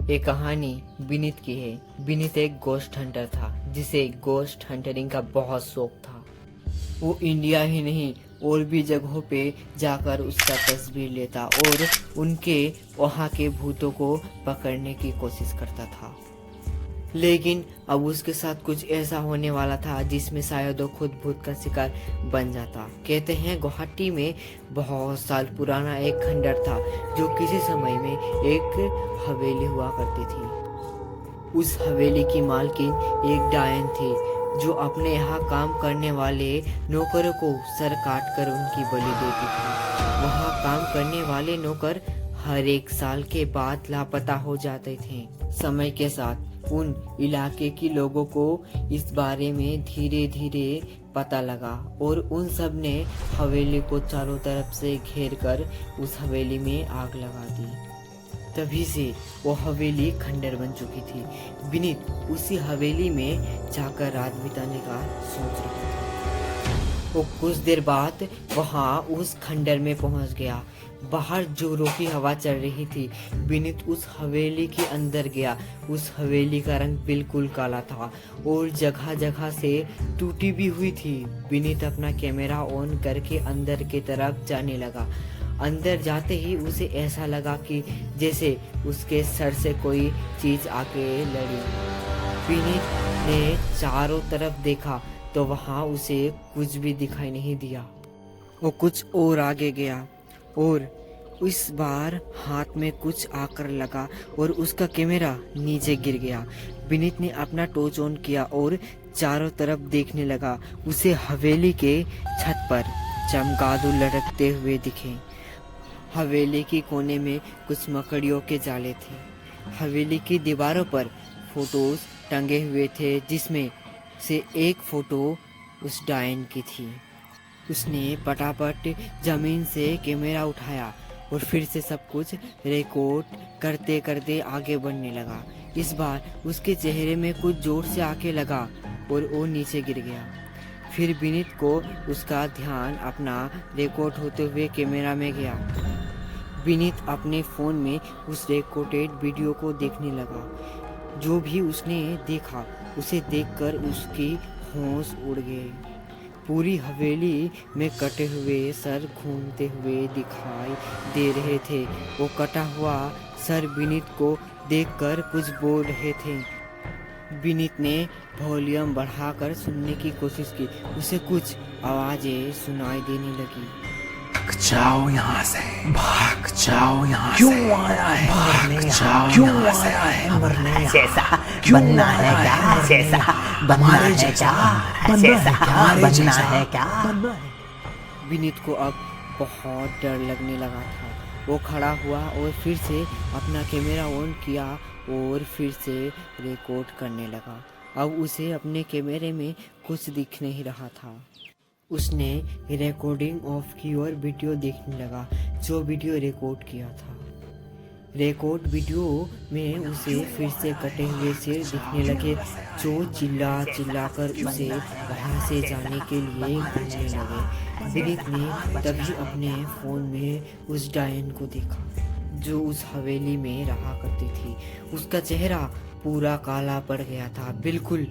ये कहानी विनीत की है। विनीत एक गोस्ट हंटर था जिसे गोस्ट हंटरिंग का बहुत शौक था। वो इंडिया ही नहीं और भी जगहों पे जाकर उसका तस्वीर लेता और उनके वहाँ के भूतों को पकड़ने की कोशिश करता था। लेकिन अब उसके साथ कुछ ऐसा होने वाला था जिसमें शायद वो खुद भूत का शिकार बन जाता। कहते हैं गुवाहाटी में बहुत साल पुराना एक खंडर था जो किसी समय में एक हवेली हुआ करती थी। उस हवेली की मालकिन एक डायन थी जो अपने यहाँ काम करने वाले नौकरों को सर काट कर उनकी बलि देती थी। वहाँ काम करने वाले नौकर हर एक साल के बाद लापता हो जाते थे। समय के साथ उन इलाके के लोगों को इस बारे में धीरे धीरे पता लगा और उन सब ने हवेली को चारों तरफ से घेर कर उस हवेली में आग लगा दी। तभी से वो हवेली खंडर बन चुकी थी। विनीत उसी हवेली में जाकर रात बिताने का सोच रहा था। वो कुछ देर बाद वहाँ उस खंडर में पहुँच गया। बाहर जोरों की हवा चल रही थी। विनीत उस हवेली के अंदर गया। उस हवेली का रंग बिल्कुल काला था और जगह जगह से टूटी भी हुई थी। विनीत अपना कैमरा ऑन करके अंदर की तरफ जाने लगा। अंदर जाते ही उसे ऐसा लगा कि जैसे उसके सर से कोई चीज आके लड़ी। विनीत ने चारों तरफ देखा तो वहां उसे कुछ भी दिखाई नहीं दिया। वो कुछ और आगे गया और इस बार हाथ में कुछ आकर लगा और उसका कैमरा नीचे गिर गया। विनीत ने अपना टॉर्च ऑन किया और चारों तरफ देखने लगा। उसे हवेली के छत पर चमगादड़ लटकते हुए दिखे। हवेली के कोने में कुछ मकड़ियों के जाले थे। हवेली की दीवारों पर फोटोज टंगे हुए थे जिसमें से एक फोटो उस डायन की थी। उसने पटापट जमीन से कैमरा उठाया और फिर से सब कुछ रिकॉर्ड करते करते आगे बढ़ने लगा। इस बार उसके चेहरे में कुछ जोर से आके लगा और वो नीचे गिर गया। फिर विनीत को उसका ध्यान अपना रिकॉर्ड होते हुए कैमरा में गया। विनीत अपने फ़ोन में उस रिकॉर्डेड वीडियो को देखने लगा। जो भी उसने देखा उसे देखकर उसकी होश उड़ गई। पूरी हवेली में कटे हुए सर घूमते हुए दिखाई दे रहे थे। वो कटा हुआ सर विनीत को देखकर कुछ बोल रहे थे। विनीत ने वॉल्यूम बढ़ाकर सुनने की कोशिश की। उसे कुछ आवाजें सुनाई देने लगी। भाग जाओ यहाँ से, भाग जाओ यहाँ से। क्यों आया है भाग जाओ, क्यों आया है मरने जैसा बनना है क्या, जैसा बनना है क्या, जैसा बनना है क्या। विनीत को अब बहुत डर लगने लगा था। वो खड़ा हुआ और फिर से अपना कैमरा ऑन किया और फिर से रिकॉर्ड करने लगा। अब उसे अपने कैमरे में कुछ दिख नहीं रहा था। उसने रिकॉर्डिंग ऑफ की और वीडियो देखने लगा जो वीडियो रिकॉर्ड किया था। रिकॉर्ड वीडियो में उसे फिर से कटे हुए सिर दिखने लगे जो चिल्ला चिल्ला कर उसे वहाँ से जाने के लिए घूमने लगे। विनीत ने तभी अपने फ़ोन में उस डायन को देखा जो उस हवेली में रहा करती थी। उसका चेहरा पूरा काला पड़ गया था, बिल्कुल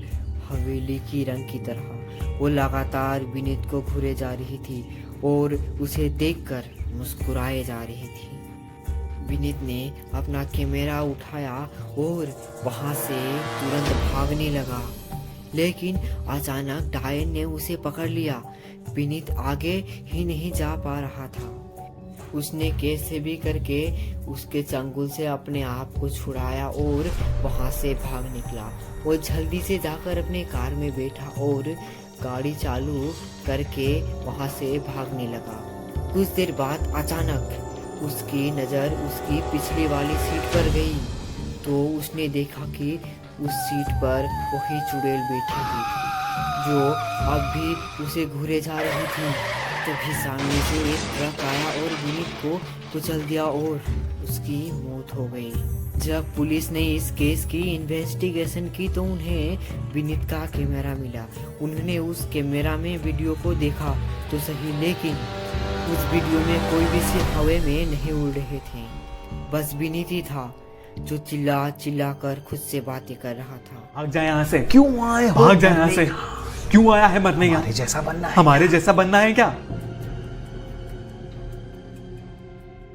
हवेली की रंग की तरह। वो लगातार विनीत को घूरे जा रही थी और उसे देखकर मुस्कुराए जा रही थी। विनीत ने अपना कैमरा उठाया और वहां से तुरंत भागने लगा, लेकिन अचानक डायन ने उसे पकड़ लिया। विनीत आगे ही नहीं जा पा रहा था। उसने कैसे भी करके उसके चंगुल से अपने आप को छुड़ाया और वहां से भाग निकला। वो जल्दी से जाकर अपने कार में बैठा और गाड़ी चालू करके वहां से भागने लगा। कुछ देर बाद अचानक उसकी नज़र उसकी पिछली वाली सीट पर गई तो उसने देखा कि उस सीट पर वही चुड़ैल बैठी हुई थी जो अब भी उसे घूरे जा रही थी। तभी सामने से एक ट्रक आया और विनीत को कुचल दिया और उसकी मौत हो गई। जब पुलिस ने इस केस की इन्वेस्टिगेशन की तो उन्हें विनीत का कैमरा मिला। उन्होंने उस कैमरा में वीडियो को देखा तो सही, लेकिन उस वीडियो में कोई भी सिर हवा में नहीं उड़ रहे थे, बस विनीत ही था जो चिल्ला चिल्ला कर खुद से बातें कर रहा था। भाग जा यहाँ से, क्यों आए हो भाग जा यहाँ मरने? से। क्यों आया है मरने यहाँ? हमारे जैसा बनना है। हमारे जैसा बनना है क्या?